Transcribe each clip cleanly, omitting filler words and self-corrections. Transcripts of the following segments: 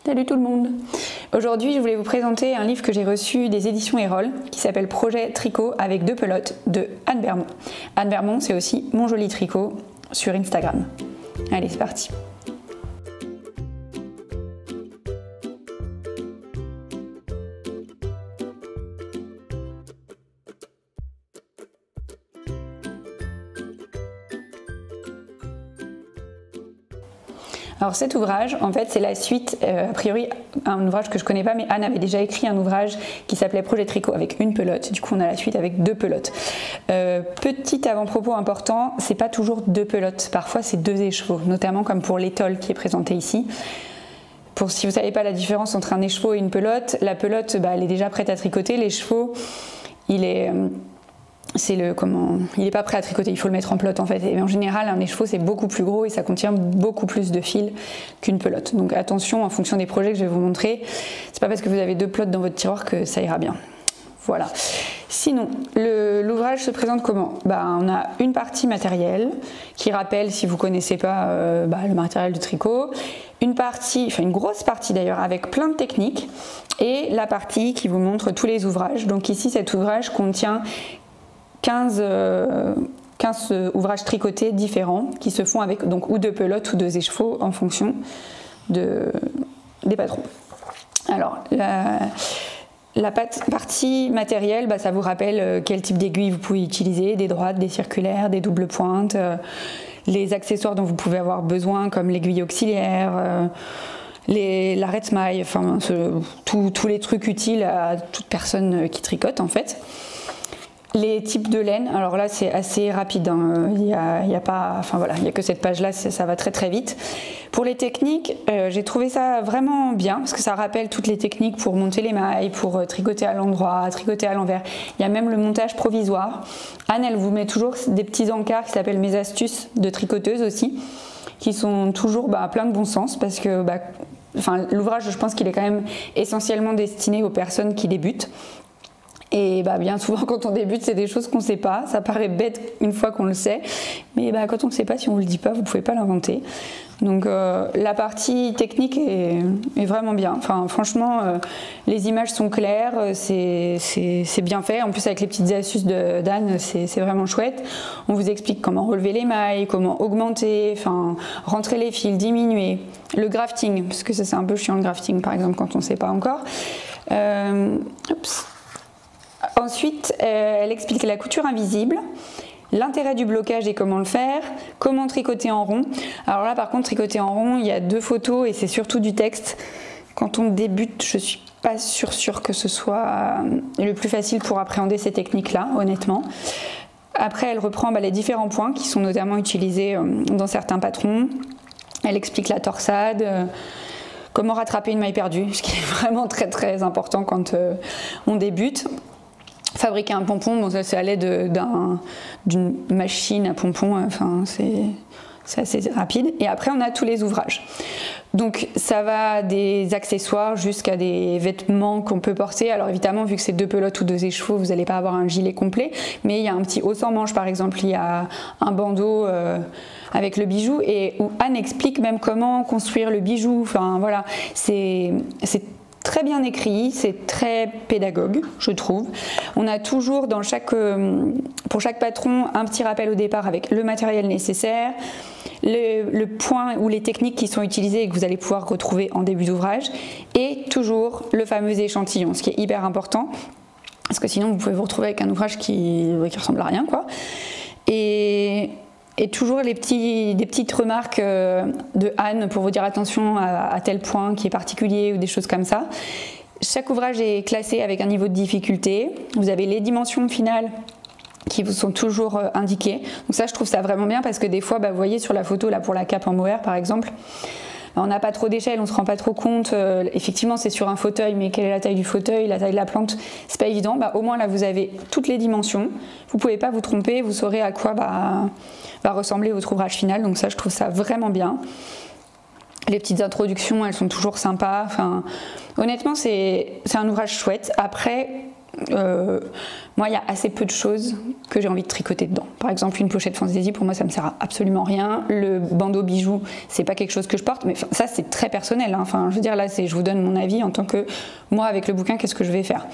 Salut tout le monde! Aujourd'hui, je voulais vous présenter un livre que j'ai reçu des éditions Erol qui s'appelle Projet tricot avec deux pelotes de Anne Bermond. Anne Bermond, c'est aussi Mon Joli Tricot sur Instagram. Allez, c'est parti! Alors cet ouvrage, en fait, c'est la suite, a priori, un ouvrage que je connais pas, mais Anne avait déjà écrit un ouvrage qui s'appelait Projet tricot avec une pelote. Du coup, on a la suite avec deux pelotes. Petit avant-propos important, c'est pas toujours deux pelotes. Parfois, c'est deux écheveaux, notamment comme pour l'étole qui est présenté ici. Si vous savez pas la différence entre un écheveau et une pelote, la pelote, elle est déjà prête à tricoter. L'écheveau, il est pas prêt à tricoter, il faut le mettre en pelote en fait. Et en général, un écheveau c'est beaucoup plus gros et ça contient beaucoup plus de fil qu'une pelote. Donc attention, en fonction des projets que je vais vous montrer, c'est pas parce que vous avez deux pelotes dans votre tiroir que ça ira bien. Voilà. Sinon, l'ouvrage se présente comment? On a une partie matérielle qui rappelle, si vous connaissez pas le matériel du tricot, une grosse partie d'ailleurs avec plein de techniques, et la partie qui vous montre tous les ouvrages. Donc ici, cet ouvrage contient 15 ouvrages tricotés différents qui se font avec donc ou deux pelotes ou deux écheveaux en fonction des patrons. Alors la partie matérielle, ça vous rappelle quel type d'aiguille vous pouvez utiliser, des droites, des circulaires, des doubles pointes, les accessoires dont vous pouvez avoir besoin comme l'aiguille auxiliaire, l'arête maille, enfin tous les trucs utiles à toute personne qui tricote en fait. Les types de laine, alors là c'est assez rapide, il y a que cette page là, ça va très très vite. Pour les techniques, j'ai trouvé ça vraiment bien parce que ça rappelle toutes les techniques pour monter les mailles, pour tricoter à l'endroit, tricoter à l'envers. Il y a même le montage provisoire. Anne, elle vous met toujours des petits encarts qui s'appellent mes astuces de tricoteuse aussi, qui sont toujours plein de bon sens parce que l'ouvrage, je pense qu'il est quand même essentiellement destiné aux personnes qui débutent. Et bien souvent quand on débute, c'est des choses qu'on ne sait pas. Ça paraît bête une fois qu'on le sait, mais quand on ne le sait pas, si on ne vous le dit pas, vous ne pouvez pas l'inventer. Donc la partie technique est vraiment bien. Enfin, franchement, les images sont claires, c'est bien fait. En plus, avec les petites astuces d'Anne, c'est vraiment chouette. On vous explique comment relever les mailles, comment augmenter, rentrer les fils, diminuer. Le grafting, parce que ça c'est un peu chiant le grafting par exemple quand on ne sait pas encore. Ensuite, elle explique la couture invisible, l'intérêt du blocage et comment le faire, comment tricoter en rond. Alors là, par contre, tricoter en rond, il y a deux photos et c'est surtout du texte. Quand on débute, je suis pas sûre que ce soit le plus facile pour appréhender ces techniques-là, honnêtement. Après, elle reprend les différents points qui sont notamment utilisés dans certains patrons. Elle explique la torsade. Comment rattraper une maille perdue, ce qui est vraiment très très important quand on débute. Fabriquer un pompon, ça c'est à l'aide d'une machine à pompon, c'est assez rapide. Et après on a tous les ouvrages. Donc ça va des accessoires jusqu'à des vêtements qu'on peut porter. Alors évidemment, vu que c'est deux pelotes ou deux écheveaux, vous n'allez pas avoir un gilet complet, mais il y a un petit haut sans manche par exemple, il y a un bandeau avec le bijou, et où Anne explique même comment construire le bijou. Enfin voilà, c'est très bien écrit, c'est très pédagogue, je trouve. On a toujours pour chaque patron un petit rappel au départ avec le matériel nécessaire, le point ou les techniques qui sont utilisées et que vous allez pouvoir retrouver en début d'ouvrage, et toujours le fameux échantillon, ce qui est hyper important, parce que sinon vous pouvez vous retrouver avec un ouvrage qui ressemble à rien, quoi. Et toujours des petites remarques de Anne pour vous dire attention à tel point qui est particulier ou des choses comme ça. Chaque ouvrage est classé avec un niveau de difficulté. Vous avez les dimensions finales qui vous sont toujours indiquées. Donc ça, je trouve ça vraiment bien parce que des fois, vous voyez sur la photo là pour la cape en mohair par exemple, on n'a pas trop d'échelle, on ne se rend pas trop compte. Effectivement, c'est sur un fauteuil, mais quelle est la taille du fauteuil, la taille de la plante, c'est pas évident. Au moins là, vous avez toutes les dimensions. Vous ne pouvez pas vous tromper, vous saurez à quoi va ressembler votre ouvrage final. Donc ça, je trouve ça vraiment bien. Les petites introductions, elles sont toujours sympas. Honnêtement, c'est un ouvrage chouette. Après, moi il y a assez peu de choses que j'ai envie de tricoter dedans. Par exemple une pochette fantaisie, pour moi ça me sert à absolument rien. Le bandeau bijou, c'est pas quelque chose que je porte, mais ça c'est très personnel, hein. Enfin, je veux dire là, je vous donne mon avis en tant que moi avec le bouquin, qu'est-ce que je vais faire.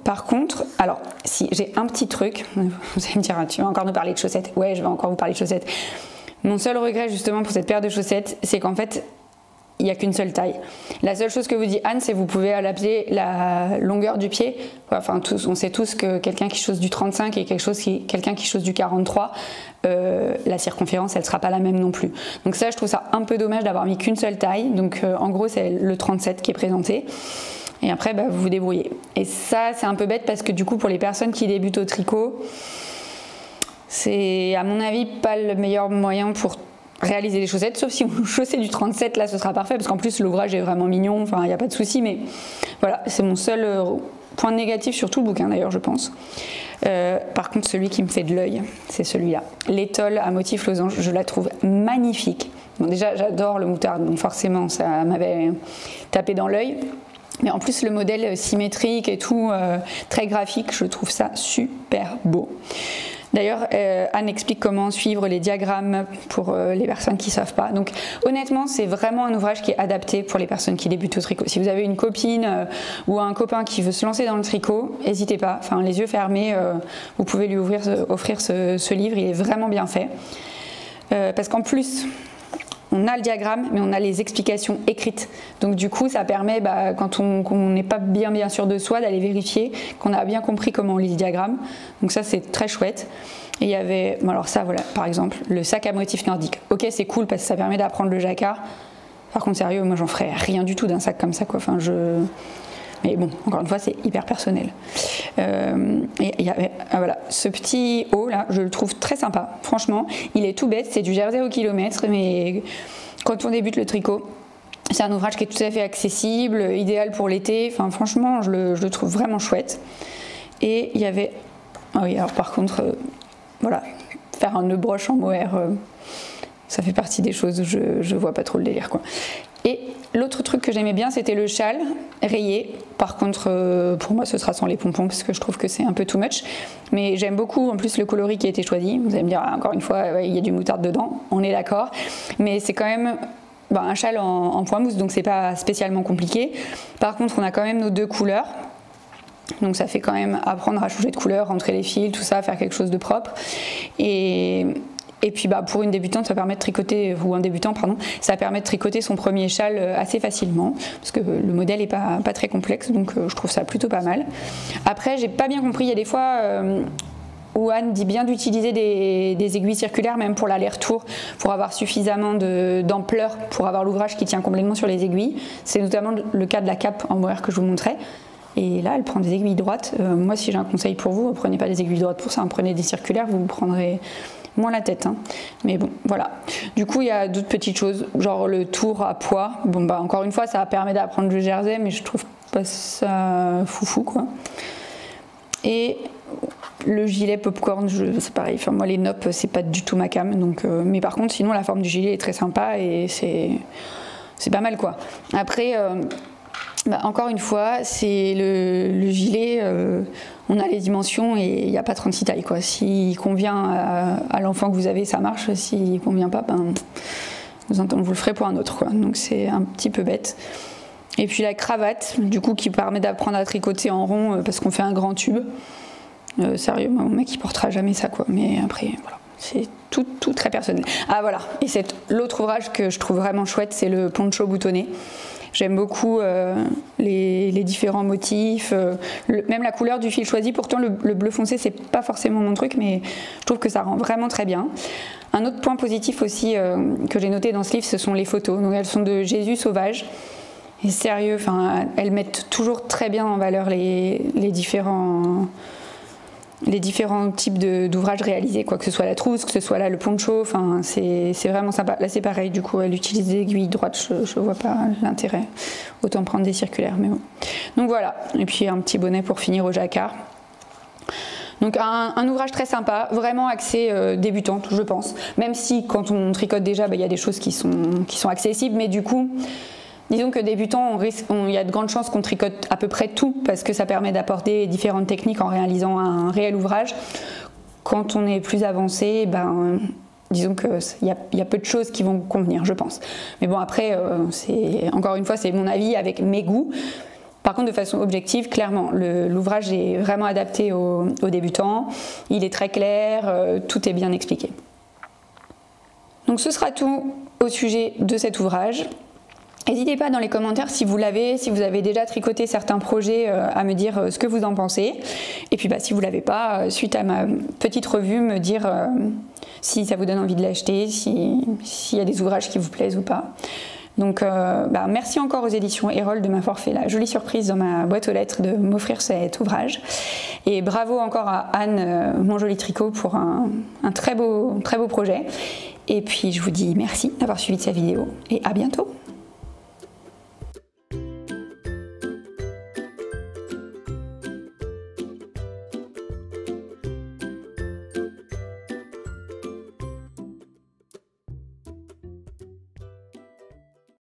Par contre, alors si j'ai un petit truc, vous allez me dire, tu vas encore nous parler de chaussettes. Ouais, je vais encore vous parler de chaussettes. Mon seul regret justement pour cette paire de chaussettes, c'est qu'en fait il n'y a qu'une seule taille. La seule chose que vous dit Anne, c'est que vous pouvez adapter la longueur du pied. Enfin, on sait tous que quelqu'un qui chausse du 35 et quelqu'un qui chausse du 43, la circonférence, elle ne sera pas la même non plus. Donc ça, je trouve ça un peu dommage d'avoir mis qu'une seule taille. Donc en gros, c'est le 37 qui est présenté. Et après, bah, vous vous débrouillez. Et ça, c'est un peu bête parce que du coup, pour les personnes qui débutent au tricot, c'est à mon avis pas le meilleur moyen pour réaliser les chaussettes, sauf si vous chaussez du 37, là ce sera parfait, parce qu'en plus l'ouvrage est vraiment mignon, enfin il n'y a pas de souci, mais voilà, c'est mon seul point négatif sur tout le bouquin d'ailleurs, je pense. Par contre, celui qui me fait de l'œil, c'est celui-là. L'étole à motif losange, je la trouve magnifique. Bon, déjà, j'adore le moutarde, donc forcément ça m'avait tapé dans l'œil. Mais en plus, le modèle symétrique et tout, très graphique, je trouve ça super beau. D'ailleurs, Anne explique comment suivre les diagrammes pour les personnes qui ne savent pas. Donc honnêtement, c'est vraiment un ouvrage qui est adapté pour les personnes qui débutent au tricot. Si vous avez une copine ou un copain qui veut se lancer dans le tricot, n'hésitez pas, enfin les yeux fermés, vous pouvez lui offrir ce livre, il est vraiment bien fait. Parce qu'en plus, on a le diagramme, mais on a les explications écrites. Donc du coup, ça permet, quand on n'est pas bien sûr de soi, d'aller vérifier qu'on a bien compris comment on lit le diagramme. Donc ça, c'est très chouette. Et il y avait, bon alors ça, voilà, par exemple, le sac à motif nordique. Ok, c'est cool parce que ça permet d'apprendre le jacquard. Par contre, sérieux, moi, j'en ferais rien du tout d'un sac comme ça, quoi. Enfin, mais bon, encore une fois, c'est hyper personnel. Et il y avait, voilà, ce petit haut là, je le trouve très sympa. Franchement, il est tout bête, c'est du jersey au kilomètre, mais quand on débute le tricot, c'est un ouvrage qui est tout à fait accessible, idéal pour l'été. Enfin, franchement, je le trouve vraiment chouette. Et il y avait, ah oui, alors par contre, voilà, faire un nœud broche en mohair, ça fait partie des choses où je vois pas trop le délire, quoi. Et l'autre truc que j'aimais bien, c'était le châle rayé. Par contre, pour moi, ce sera sans les pompons parce que je trouve que c'est un peu too much. Mais j'aime beaucoup en plus le coloris qui a été choisi. Vous allez me dire, encore une fois, ouais, il y a du moutarde dedans, on est d'accord. Mais c'est quand même un châle en point mousse, donc c'est pas spécialement compliqué. Par contre, on a quand même nos deux couleurs. Donc ça fait quand même apprendre à changer de couleur, rentrer les fils, tout ça, faire quelque chose de propre. Et puis pour une débutante, ça permet de tricoter, ou un débutant, pardon, ça permet de tricoter son premier châle assez facilement, parce que le modèle n'est pas très complexe, donc je trouve ça plutôt pas mal. Après, j'ai pas bien compris, il y a des fois où Anne dit bien d'utiliser des aiguilles circulaires, même pour l'aller-retour, pour avoir suffisamment d'ampleur, pour avoir l'ouvrage qui tient complètement sur les aiguilles. C'est notamment le cas de la cape en mohair que je vous montrais. Et là, elle prend des aiguilles droites. Moi, si j'ai un conseil pour vous, ne prenez pas des aiguilles droites pour ça, prenez des circulaires, vous prendrez moins la tête, hein. Mais bon, voilà. Du coup, il y a d'autres petites choses, genre le tour à poids. Bon, encore une fois, ça permet d'apprendre le jersey, mais je trouve pas ça foufou, quoi. Et le gilet popcorn, c'est pareil. Enfin, moi, les noppes, c'est pas du tout ma came. Donc, mais par contre, sinon, la forme du gilet est très sympa et c'est pas mal, quoi. Après, encore une fois, c'est le gilet, on a les dimensions et il n'y a pas 36 tailles, quoi. S'il convient à l'enfant que vous avez, ça marche. S'il ne convient pas, vous le ferez pour un autre, quoi. Donc c'est un petit peu bête. Et puis la cravate, du coup, qui permet d'apprendre à tricoter en rond parce qu'on fait un grand tube. Sérieux, mon mec, il portera jamais ça, quoi. Mais après, voilà. C'est tout très personnel. Ah voilà, et l'autre ouvrage que je trouve vraiment chouette, c'est le poncho boutonné. J'aime beaucoup les différents motifs, même la couleur du fil choisi. Pourtant, le bleu foncé, c'est pas forcément mon truc, mais je trouve que ça rend vraiment très bien. Un autre point positif aussi que j'ai noté dans ce livre, ce sont les photos. Donc, elles sont de Jésus sauvage. Et sérieux, elles mettent toujours très bien en valeur les différents types d'ouvrages réalisés, quoi, que ce soit la trousse, que ce soit là le poncho, c'est vraiment sympa. Là c'est pareil, du coup elle utilise des aiguilles droites, je vois pas l'intérêt, autant prendre des circulaires, mais bon. Donc voilà, et puis un petit bonnet pour finir au jacquard. Donc un ouvrage très sympa, vraiment axé débutante, je pense, même si quand on tricote déjà, il y a des choses qui sont accessibles, mais du coup, Disons que débutant, il y a de grandes chances qu'on tricote à peu près tout parce que ça permet d'apporter différentes techniques en réalisant un réel ouvrage. Quand on est plus avancé, disons qu'il y a peu de choses qui vont convenir, je pense. Mais bon, après, encore une fois, c'est mon avis avec mes goûts. Par contre, de façon objective, clairement, l'ouvrage est vraiment adapté aux débutants. Il est très clair, tout est bien expliqué. Donc ce sera tout au sujet de cet ouvrage. N'hésitez pas dans les commentaires si vous l'avez, si vous avez déjà tricoté certains projets, à me dire ce que vous en pensez. Et puis si vous ne l'avez pas, suite à ma petite revue, me dire si ça vous donne envie de l'acheter, s'il y a des ouvrages qui vous plaisent ou pas. Donc merci encore aux éditions Erol de m'avoir fait la jolie surprise dans ma boîte aux lettres de m'offrir cet ouvrage. Et bravo encore à Anne, mon joli tricot, pour un très beau projet. Et puis je vous dis merci d'avoir suivi cette vidéo et à bientôt.